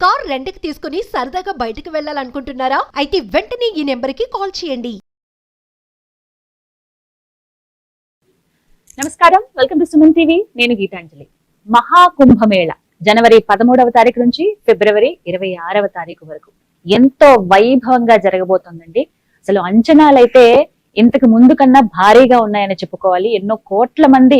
Car రెంట్‌కి తీసుకుని సరదాగా బయటికి వెళ్ళాలనుకుంటున్నారా? అయితే వెంటనే ఈ నెంబర్‌కి కాల్ చేయండి. నమస్కారం, వెల్కమ్ టు సుమన్ టీవీ. నేను గీతాంజలి. మహాకుంభమేళ జనవరి 13వ తారీఖు నుంచి ఫిబ్రవరి 26వ తారీఖు వరకు ఎంతో వైభవంగా జరగబోతోందండి. అసలు అంచనాలైతే ఇంతకు ముందు కన్నా భారీగా ఉన్నాయని చెప్పుకోవాలి. ఎన్నో కోట్ల మంది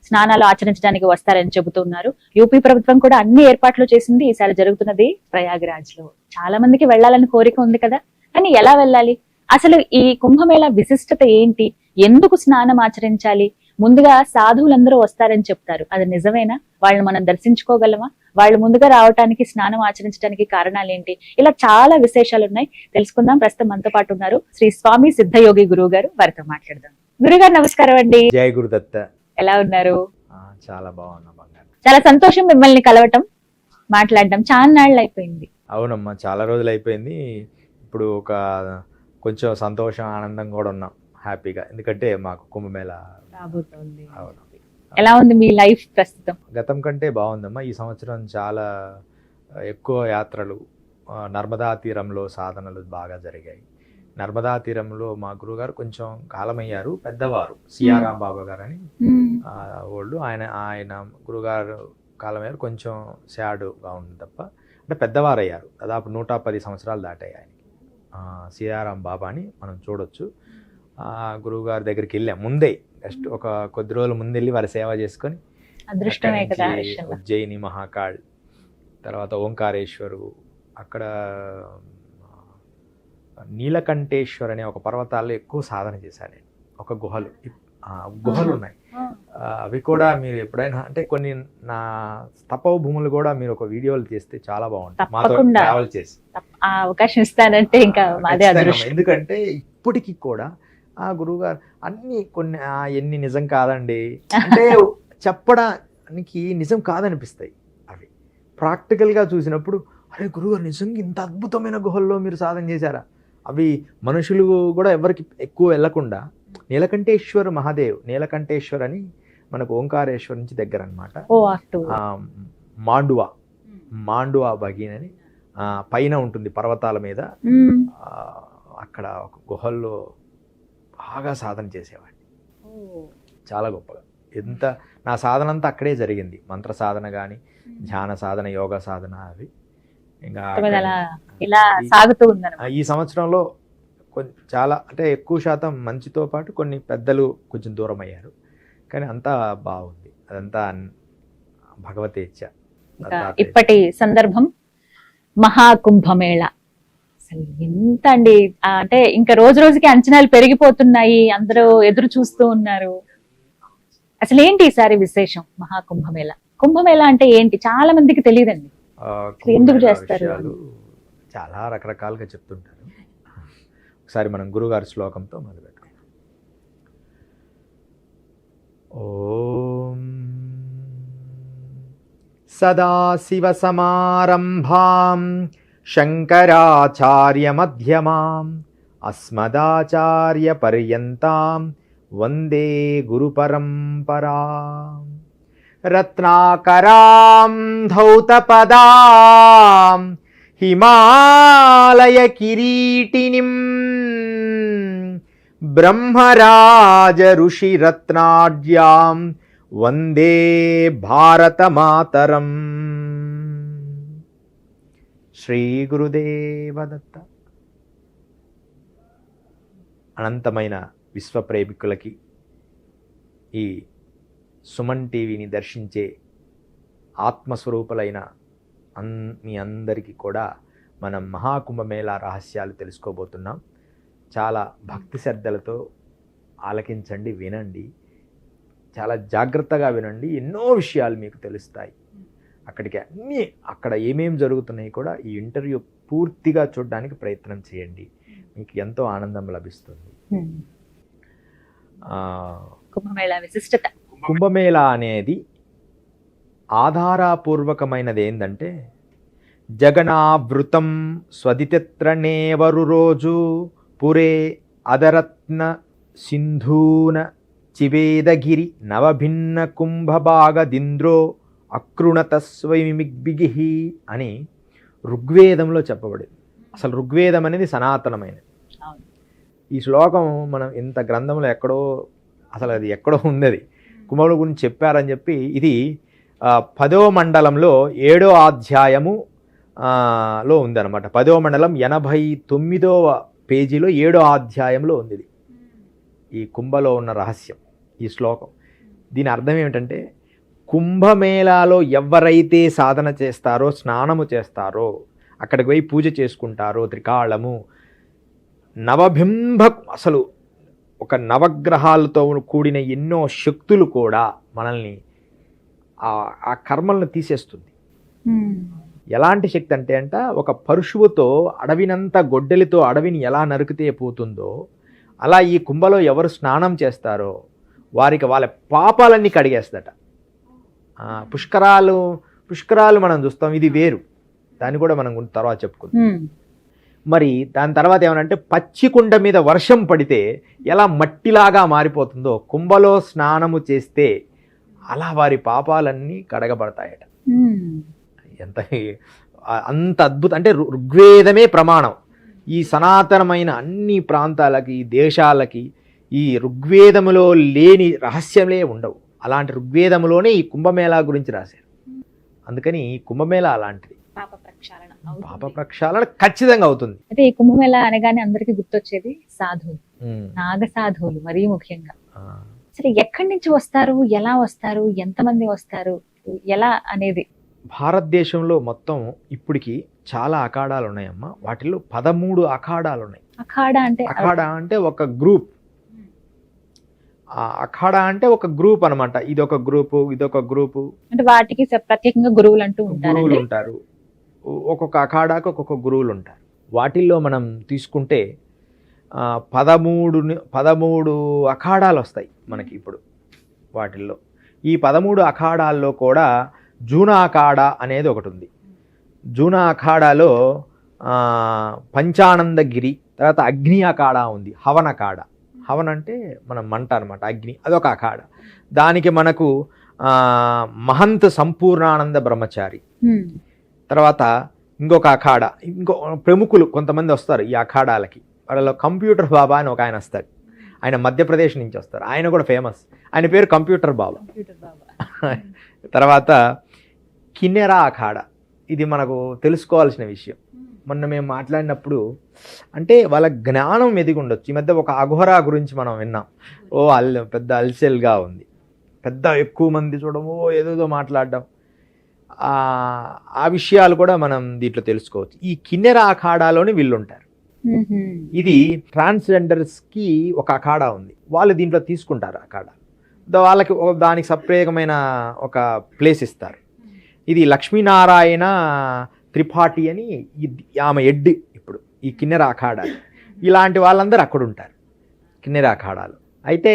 స్నానాలు ఆచరించడానికి వస్తారని చెబుతున్నారు. యూపీ ప్రభుత్వం కూడా అన్ని ఏర్పాట్లు చేసింది. ఈసారి జరుగుతున్నది ప్రయాగ్రాజ్ లో. చాలా మందికి వెళ్లాలని కోరిక ఉంది కదా, కానీ ఎలా వెళ్ళాలి? అసలు ఈ కుంభమేళ విశిష్టత ఏంటి? ఎందుకు స్నానం ఆచరించాలి? ముందుగా సాధువులందరూ వస్తారని చెప్తారు, అది నిజమేనా? వాళ్ళని మనం దర్శించుకోగలమా? వాళ్ళు ముందుగా రావటానికి, స్నానం ఆచరించడానికి కారణాలు ఏంటి? ఇలా చాలా విశేషాలు ఉన్నాయి, తెలుసుకుందాం. ప్రస్తుతం మనతో పాటు ఉన్నారు శ్రీ స్వామి సిద్ధయోగి గురువు గారు. వారితో మాట్లాడదాం. గురుగారు నమస్కారం అండి. జై గురుదత్త. ఎలా ఉన్నారు? చాలా బాగున్నా బంగారు. చాలా సంతోషం మిమ్మల్ని కలవటం, మాట్లాడడం. చాలా నాళ్ళు అయిపోయింది. అవునమ్మా, చాలా రోజులు అయిపోయింది. ఇప్పుడు కొంచెం సంతోషం, ఆనందం కూడా ఉన్నాం, హ్యాపీగా. ఎందుకంటే మాకు కుంభమేళ రాబోతోంది. అవును. ఎలా ఉంది మీ లైఫ్ ప్రస్తుతం? గతం కంటే బాగుందమ్మా. ఈ సంవత్సరం చాలా ఎక్కువ యాత్రలు, నర్మదా తీరంలో సాధనలు బాగా జరిగాయి. నర్మదా తీరంలో మా గురుగారు కొంచెం కాలమయ్యారు, పెద్దవారు, సియారాం బాబా గారు అని వాళ్ళు. ఆయన గురుగారు కాలమయ్యారు, కొంచెం సాడ్గా ఉంది తప్ప. అంటే పెద్దవారు అయ్యారు, దాదాపు 110 సంవత్సరాలు దాటాయి ఆయనకి. సియారాం బాబా అని మనం చూడొచ్చు. గురువుగారి దగ్గరికి వెళ్ళాం ముందే, జస్ట్ ఒక కొద్ది రోజుల ముందు వెళ్ళి వారి సేవ చేసుకొని, అదృష్టమే కదా. ఉజ్జయిని, మహాకాళ్, తర్వాత ఓంకారేశ్వరు, అక్కడ నీలకంఠేశ్వర్ అనే ఒక పర్వతాల్లో ఎక్కువ సాధన చేశాను నేను. ఒక గుహలు ఉన్నాయి. అవి కూడా మీరు ఎప్పుడైనా, అంటే కొన్ని నా తపోభూములు కూడా మీరు ఒక వీడియోలు చేస్తే చాలా బాగుంటుంది. మాతో ట్రావెల్ చేసి అవకాశం ఇస్తానంటే ఇంకా మాదే అదృష్టం. ఎందుకంటే ఇప్పటికీ కూడా ఆ గురువుగారు అన్ని కొన్ని ఎన్ని నిజం కాదండి అంటే చెప్పడానికి నిజం కాదనిపిస్తాయి. అవి ప్రాక్టికల్గా చూసినప్పుడు, అరే గురువుగారు నిజంగా ఇంత అద్భుతమైన గుహల్లో మీరు సాధన చేశారా? అవి మనుషులు కూడా ఎవరికి ఎక్కువ వెళ్లకుండా, నీలకంఠేశ్వర్ మహాదేవ్, నీలకంఠేశ్వర్ అని మనకు ఓంకారేశ్వర్ నుంచి దగ్గర అనమాట. మాండువా భగీన్ అని పైన ఉంటుంది పర్వతాల మీద. అక్కడ ఒక గుహల్లో బాగా సాధన చేసేవాడిని, చాలా గొప్పగా. నా సాధన అంతా అక్కడే జరిగింది. మంత్ర సాధన కానీ, ధ్యాన సాధన, యోగ సాధన, అవి ఇంకా ఈ సంవత్సరంలో చాలా, అంటే ఎక్కువ శాతం మంచితో పాటు కొన్ని పెద్దలు కొంచెం దూరం అయ్యారు, కానీ అంతా బాగుంది. అదంతా భగవతేచ్ఛ. ఇప్పటి సందర్భం మహాకుంభమేళ. అసలు ఎంత అండి, అంటే ఇంకా రోజు రోజుకి అంచనాలు పెరిగిపోతున్నాయి, అందరూ ఎదురు చూస్తూ ఉన్నారు. అసలు ఏంటి ఈసారి విశేషం మహాకుంభమేళ? కుంభమేళ అంటే ఏంటి చాలా మందికి తెలియదండి. ఎందుకు చేస్తారు? చాలా రకరకాలుగా చెప్తుంటారు. ఒకసారి మనం గురుగారి శ్లోకంతో మొదలుపెట్టాం. ఓం సదాశివ సమారంభాం శంకరాచార్య మధ్యమాం అస్మదాచార్య పర్యంతాం వందే గురు పరంపరాం. రత్నాకరాం ధౌతపదాం హిమాలయ కిరీటినిం బ్రహ్మరాజ ఋషి రత్నాఢ్యాం వందే భారత మాతరం. శ్రీ గురుదేవ దత్త. అనంతమైన విశ్వప్రేమికులకి, ఈ సుమన్ టీవీని దర్శించే ఆత్మస్వరూపులైన మీ అందరికీ కూడా మనం మహాకుంభమేళ రహస్యాలు తెలుసుకోబోతున్నాం. చాలా భక్తి శ్రద్ధలతో ఆలకించండి, వినండి, చాలా జాగ్రత్తగా వినండి. ఎన్నో విషయాలు మీకు తెలుస్తాయి. అక్కడ ఏమేమి జరుగుతున్నాయి కూడా ఈ ఇంటర్వ్యూ పూర్తిగా చూడడానికి ప్రయత్నం చేయండి, మీకు ఎంతో ఆనందం లభిస్తుంది. కుంభమేళ విశిష్టత. కుంభమేళ అనేది ఆధారపూర్వకమైనది ఏంటంటే, జగనావృతం స్వదిత్రనేవరు రోజు పురే అదరత్న సింధూన చివేదగిరి నవభిన్న కుంభభాగదింద్రో అకృణత స్వమిగ్బిగి అని ఋగ్వేదంలో చెప్పబడింది. అసలు ఋగ్వేదం అనేది సనాతనమైనది. అవును. ఈ శ్లోకం మనం ఇంత గ్రంథంలో ఎక్కడో, అసలు అది ఎక్కడో ఉంది, అది కుంభముల గురించి చెప్పారని చెప్పి. ఇది 10వ మండలంలో 7వ అధ్యాయము లో ఉందన్నమాట. 10వ మండలం 89వ పేజీలో 7వ అధ్యాయంలో ఉంది ఇది. ఈ కుంభలో ఉన్న రహస్యం ఈ శ్లోకం. దీని అర్థం ఏమిటంటే, కుంభమేళాలో ఎవరైతే సాధన చేస్తారో, స్నానము చేస్తారో, అక్కడికి పోయి పూజ చేసుకుంటారో, త్రికాళము నవబింబ, అసలు ఒక నవగ్రహాలతో కూడిన ఎన్నో శక్తులు కూడా మనల్ని ఆ కర్మలను తీసేస్తుంది. ఎలాంటి శక్తి అంటే ఒక పరుశువుతో అడవినంత గొడ్డలితో అడవిని ఎలా నరికితే పోతుందో, అలా ఈ కుంభలో ఎవరు స్నానం చేస్తారో వారికి వాళ్ళ పాపాలన్నీ కడిగేస్తట. పుష్కరాలు మనం చూస్తాం, ఇది వేరు, దాన్ని కూడా మనం తర్వాత చెప్పుకుందాం. మరి దాని తర్వాత ఏమనంటే, పచ్చి కుండ మీద వర్షం పడితే ఎలా మట్టిలాగా మారిపోతుందో, కుంభలో స్నానము చేస్తే అలా వారి పాపాలన్నీ కడగబడతాయట. అంత అద్భుతం అంటే ఋగ్వేదమే ప్రమాణం. ఈ సనాతనమైన అన్ని ప్రాంతాలకి, దేశాలకి ఈ ఋగ్వేదములో లేని రహస్యంలే ఉండవు. అలాంటి ఋగ్వేదములోనే ఈ కుంభమేళా గురించి రాశారు. అందుకని ఈ కుంభమేళా అలాంటిది. పాప ప్రక్షాళన ఖచ్చితంగా అవుతుంది. అయితే ఈ కుంభమేళా అనగానే అందరికి గుర్తొచ్చేది సాధువులు, నాగ సాధువులు మరీ ముఖ్యంగా. అసలు ఎక్కడి నుంచి వస్తారు, ఎలా వస్తారు, ఎంతమంది వస్తారు, ఎలా అనేది? భారతదేశంలో మొత్తం ఇప్పటికి చాలా అఖాడాలు ఉన్నాయమ్మా. వాటిల్లో 13 అఖాడాలు ఉన్నాయి. అఖాడా అంటే ఒక గ్రూప్. అఖాడా అంటే ఒక గ్రూప్ అనమాట. ఇదొక గ్రూపు, ఇదొక గ్రూపు. అంటే వాటికి ప్రత్యేకంగా గురువులు అంటూ ఉంటారు. ఒక్కొక్క అఖాడాకు ఒక్కొక్క గురువులు ఉంటారు. వాటిల్లో మనం తీసుకుంటే 13 అఖాడాలు వస్తాయి మనకి ఇప్పుడు. వాటిల్లో ఈ 13 అఖాడాల్లో కూడా జూనా అఖాడా అనేది ఒకటి ఉంది. జూనా అఖాడాలో పంచానందగిరి, తర్వాత అగ్ని అఖాడా ఉంది, హవన్ అఖాడా. హవన్ అంటే మనం మంట అనమాట, అగ్ని, అదొక అఖాడా. దానికి మనకు మహంత్ సంపూర్ణానంద బ్రహ్మచారి. తర్వాత ఇంకొక అఖాడా, ఇంకో ప్రముఖులు కొంతమంది వస్తారు ఈ అఖాడాలకి. వాళ్ళలో కంప్యూటర్ బాబా అని ఒక ఆయన వస్తాడు. ఆయన మధ్యప్రదేశ్ నుంచి వస్తారు. ఆయన కూడా ఫేమస్. ఆయన పేరు కంప్యూటర్ బాబా. తర్వాత కిన్నెరా అఖాడా, ఇది మనకు తెలుసుకోవాల్సిన విషయం. మొన్న మేము మాట్లాడినప్పుడు అంటే వాళ్ళ జ్ఞానం ఎదిగి ఉండొచ్చు. ఈ మధ్య ఒక అఘోరా గురించి మనం విన్నాం. పెద్ద అల్సెల్గా ఉంది, పెద్ద ఎక్కువ మంది చూడము, ఏదేదో మాట్లాడడం. ఆ విషయాలు కూడా మనం దీంట్లో తెలుసుకోవచ్చు. ఈ కిన్నెరా అఖాడాలోని వీళ్ళు ఉంటారు. ఇది ట్రాన్స్జెండర్స్కి ఒక అఖాడా ఉంది. వాళ్ళు దీంట్లో తీసుకుంటారు అఖాడా. వాళ్ళకి దానికి సప్రత్యేకమైన ఒక ప్లేస్ ఇస్తారు. ఇది లక్ష్మీనారాయణ త్రిపాఠి అని ఆమె ఎడ్ ఇప్పుడు ఈ కిన్నెరా అఖాడా. ఇలాంటి వాళ్ళందరూ అక్కడ ఉంటారు కిన్నెరా అఖాడాలు. అయితే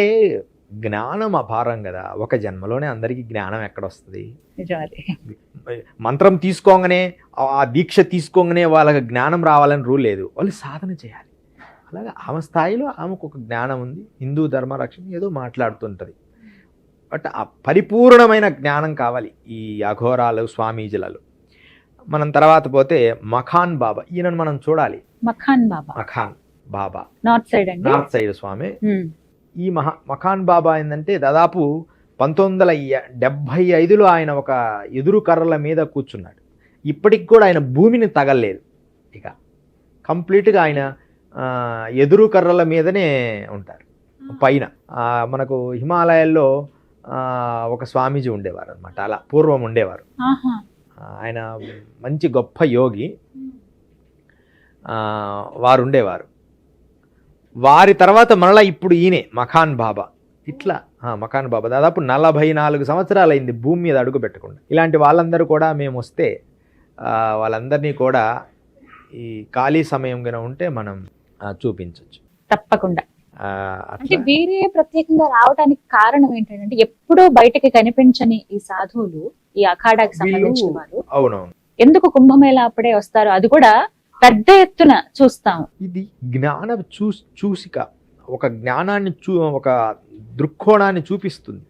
జ్ఞానం అపారం కదా. ఒక జన్మలోనే అందరికీ జ్ఞానం ఎక్కడొస్తుంది? మంత్రం తీసుకోగానే, ఆ దీక్ష తీసుకోగానే వాళ్ళకి జ్ఞానం రావాలని రూల్ లేదు. వాళ్ళు సాధన చేయాలి. అలాగే ఆమె స్థాయిలో ఆమెకు ఒక జ్ఞానం ఉంది. హిందూ ధర్మ రక్షణ ఏదో మాట్లాడుతుంటుంది. బట్ ఆ పరిపూర్ణమైన జ్ఞానం కావాలి ఈ అఘోరాలు, స్వామీజీలలో. మనం తర్వాత పోతే మఖాన్ బాబా, ఈయనను మనం చూడాలి. మఖాన్ బాబా నార్త్ సైడ్ స్వామి. ఈ మఖాన్ బాబా ఏంటంటే దాదాపు 1975లో ఆయన ఒక ఎదురు కర్రల మీద కూర్చున్నాడు. ఇప్పటికి కూడా ఆయన భూమిని తగలలేదు. ఇక కంప్లీట్గా ఆయన ఎదురు కర్రల మీదనే ఉంటారు. పైన మనకు హిమాలయాల్లో ఒక స్వామీజీ ఉండేవారు అనమాట. అలా పూర్వం ఉండేవారు. ఆయన మంచి గొప్ప యోగి వారు ఉండేవారు. వారి తర్వాత మరలా ఇప్పుడు ఈయనే మఖాన్ బాబా. ఇట్లా మఖాన్ బాబా దాదాపు 44 సంవత్సరాలు అయింది భూమి మీద అడుగు పెట్టకుండా. ఇలాంటి వాళ్ళందరూ కూడా మేము వస్తే వాళ్ళందరినీ కూడా ఈ ఖాళీ సమయం గా ఉంటే మనం చూపించవచ్చు తప్పకుండా. అంటే వీరే ప్రత్యేకంగా రావడానికి కారణం ఏంటంటే, ఎప్పుడూ బయటకి కనిపించని ఈ సాధువులు, ఈ అఖాడాకి సంబంధించిన వారు అవునవును ఎందుకు కుంభమేళా అప్పుడే వస్తారు? అది కూడా పెద్ద ఎత్తున చూస్తాం. ఇది జ్ఞాన చూసిక, ఒక జ్ఞానాన్ని ఒక దృక్కోణాన్ని చూపిస్తుంది.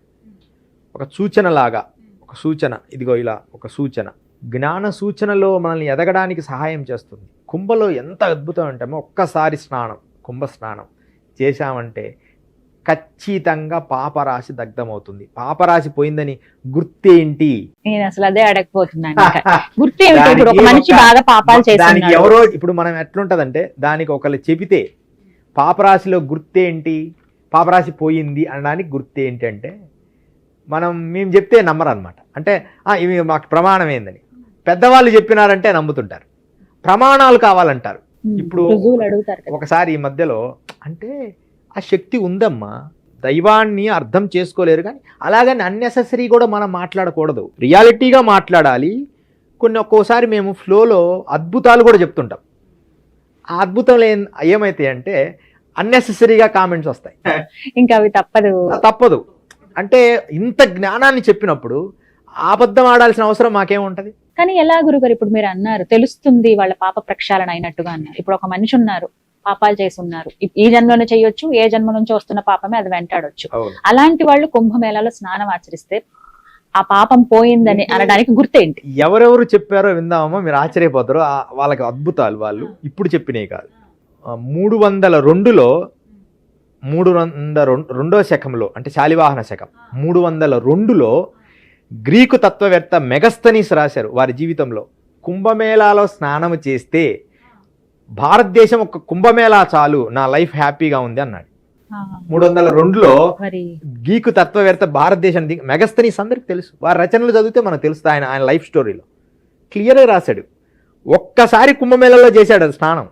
ఒక సూచన లాగా, ఒక సూచన, ఇదిగో ఇలా ఒక సూచన. జ్ఞాన సూచనలో మనల్ని ఎదగడానికి సహాయం చేస్తుంది. కుంభలో ఎంత అద్భుతం అంటే ఒక్కసారి స్నానం, కుంభ స్నానం చేశామంటే ఖచ్చితంగా పాపరాశి దగ్ధమవుతుంది. పాపరాశి పోయిందని గుర్తేంటి? నేను అసలు అదే అడగపోతున్నాను. గుర్తేమిటి? ఇప్పుడు ఒక మనిషి బాగా పాపాలు దానికి చేస్తున్నాడు, ఎవరో ఇప్పుడు మనం ఎట్లుంటదంటే దానికి ఒకళ్ళు చెబితే పాపరాశిలో గుర్తేంటి, పాపరాశి పోయింది అనడానికి గుర్తేంటి అంటే మేము చెప్తే నమ్మరు అనమాట. అంటే ఇవి మాకు ప్రమాణం ఏందని పెద్దవాళ్ళు చెప్పినారంటే నమ్ముతుంటారు, ప్రమాణాలు కావాలంటారు. ఇప్పుడు రుజువులు అడుగుతారు కదా. ఒకసారి ఈ మధ్యలో అంటే ఆ శక్తి ఉందమ్మా, దైవాన్ని అర్థం చేసుకోలేరు, కానీ అలాగని అన్నెసెసరీ కూడా మనం మాట్లాడకూడదు, రియాలిటీగా మాట్లాడాలి. ఒక్కోసారి మేము ఫ్లోలో అద్భుతాలు కూడా చెప్తుంటాం. ఆ అద్భుతం ఏమైతాయి అంటే అన్నెసెసరీగా కామెంట్స్ వస్తాయి. ఇంకా అవి తప్పదు. అంటే ఇంత జ్ఞానాన్ని చెప్పినప్పుడు అబద్ధం ఆడాల్సిన అవసరం మాకేముంటది? కానీ ఎలా గురుగారు, ఇప్పుడు మీరు అన్నారు తెలుస్తుంది వాళ్ళ పాప ప్రక్షాళన అయినట్టుగా అన్నారు. ఇప్పుడు ఒక మనిషి ఉన్నారు, పాపాలు చేసి ఉన్నారు, ఈ జన్మలోనే చేయొచ్చు, ఏ జన్మ నుంచి వస్తున్న పాపమే అది వెంటాడొచ్చు. అలాంటి వాళ్ళు కుంభమేళాలో స్నానం ఆచరిస్తే ఆ పాపం పోయిందని అనడానికి గుర్తేంటి? ఎవరెవరు చెప్పారో విందామమ్మా, మీరు ఆశ్చర్యపోతారు. వాళ్ళకి అద్భుతాలు వాళ్ళు ఇప్పుడు చెప్పినవి కాదు. 302లో 302వ శకంలో అంటే శాలివాహన శకం 302లో గ్రీకు తత్వవేత్త మెగస్తనీస్ రాశారు వారి జీవితంలో, కుంభమేళాలో స్నానం చేస్తే భారతదేశం ఒక కుంభమేళా చాలు, నా లైఫ్ హ్యాపీగా ఉంది అన్నాడు. 302లో గ్రీకు తత్వవేత్త భారతదేశం మెగస్తనీస్ అందరికి తెలుసు, వారి రచనలు చదివితే మనకు తెలుస్తుంది. ఆయన లైఫ్ స్టోరీలో క్లియర్గా రాశాడు. ఒక్కసారి కుంభమేళాలో చేశాడు అది స్నానం,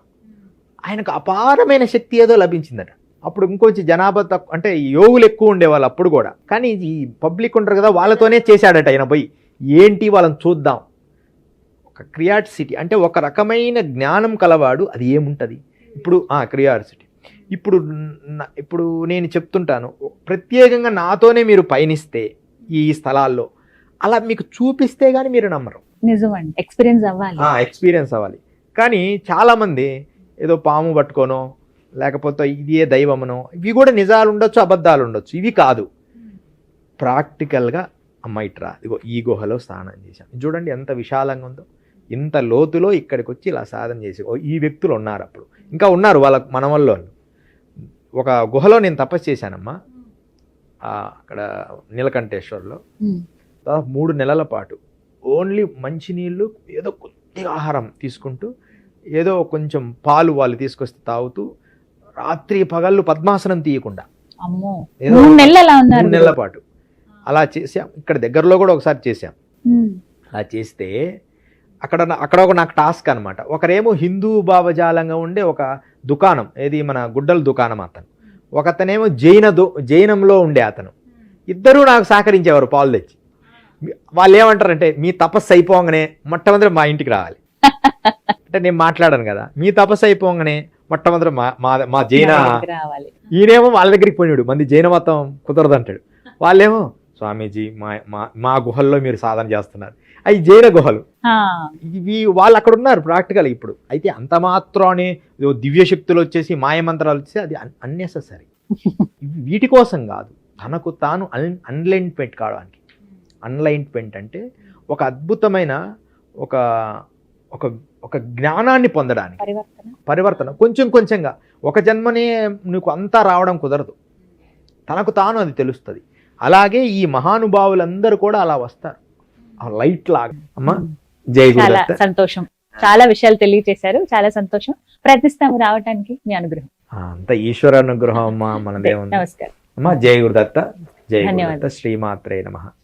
ఆయనకు అపారమైన శక్తి ఏదో లభించిందట. అప్పుడు ఇంకొంచెం జనాభా తక్కువ, అంటే యోగులు ఎక్కువ ఉండేవాళ్ళు అప్పుడు కూడా, కానీ ఈ పబ్లిక్ ఉంటారు కదా వాళ్ళతోనే చేశాడట ఆయన. పోయి ఏంటి వాళ్ళని చూద్దాం, ఒక క్రియాసిటీ అంటే ఒక రకమైన జ్ఞానం కలవాడు, అది ఏముంటుంది ఇప్పుడు క్రియాసిటీ. ఇప్పుడు నేను చెప్తుంటాను, ప్రత్యేకంగా నాతోనే మీరు పయనిస్తే ఈ స్థలాల్లో అలా మీకు చూపిస్తే గానీ మీరు నమ్మరు. నిజమండి, ఎక్స్పీరియన్స్ అవ్వాలి. కానీ చాలామంది ఏదో పాము పట్టుకోనో లేకపోతే ఇదే దైవమనో, ఇవి కూడా నిజాలు ఉండొచ్చు, అబద్ధాలు ఉండొచ్చు, ఇవి కాదు. ప్రాక్టికల్గా అమ్మాయిట్రా ఇగో ఈ గుహలో స్నానం చేశాం, చూడండి ఎంత విశాలంగా ఉందో, ఇంత లోతులో ఇక్కడికి వచ్చి ఇలా సాధన చేసి ఈ వ్యక్తులు ఉన్నారు. అప్పుడు ఇంకా ఉన్నారు వాళ్ళ మనవల్లో. ఒక గుహలో నేను తపస్సు చేశానమ్మా, అక్కడ నీలకంఠేశ్వర్లో. దాదాపు 3 నెలల పాటు ఓన్లీ మంచినీళ్ళు, ఏదో కొద్దిగా ఆహారం తీసుకుంటూ, ఏదో కొంచెం పాలు వాళ్ళు తీసుకొస్తే తాగుతూ, రాత్రి పగళ్ళు పద్మాసనం తీయకుండా 3 నెలల పాటు అలా చేసాం. ఇక్కడ దగ్గరలో కూడా ఒకసారి చేసాం. అలా చేస్తే అక్కడ ఒక నాకు టాస్క్ అనమాట. ఒకరేమో హిందూ భావజాలంగా ఉండే ఒక దుకాణం, ఏది మన గుడ్డల దుకాణం అతను, ఒకతనేమో జైనంలో ఉండే అతను. ఇద్దరూ నాకు సహకరించేవారు పాలు తెచ్చి. వాళ్ళు ఏమంటారంటే మీ తపస్సు అయిపోగానే మొట్టమొదటి మా ఇంటికి రావాలి అంటే నేను మాట్లాడాను కదా, మీ తపస్సు అయిపోగానే మొట్టమొదటి మా జైన. ఈయనేమో వాళ్ళ దగ్గరికి పోయినాడు, మంది జైన మతం కుదరదు అంటాడు. వాళ్ళేమో స్వామీజీ మా గుహల్లో మీరు సాధన చేస్తున్నారు, అవి జైన గుహలు. ఇవి వాళ్ళు అక్కడ ఉన్నారు ప్రాక్టికల్. ఇప్పుడు అయితే అంత మాత్రానే దివ్య శక్తులు వచ్చేసి మాయమంత్రాలు వచ్చేసి అది అన్నెసెసరీ. వీటి కోసం కాదు, తనకు తాను అన్లైన్మెంట్ కావడానికి. అన్లైన్మెంట్ అంటే ఒక అద్భుతమైన ఒక ఒక ఒక జ్ఞానాన్ని పొందడానికి, పరివర్తన కొంచెం కొంచెంగా. ఒక జన్మనే నీకు అంతా రావడం కుదరదు, తనకు తాను అది తెలుస్తుంది. అలాగే ఈ మహానుభావులందరూ కూడా అలా వస్తారు, లైట్ లాగా. అమ్మా జై గురుదత్త. సంతోషం, చాలా విషయాలు తెలియజేశారు, చాలా సంతోషం. ప్రయత్నిస్తాము రావడానికి, మీ అనుగ్రహం అంత ఈశ్వర అనుగ్రహం అమ్మా, మనదే ఉంది. నమస్కారం అమ్మా. జై గురుదత్త, జై గురుదత్త, శ్రీమాత్రే నమః.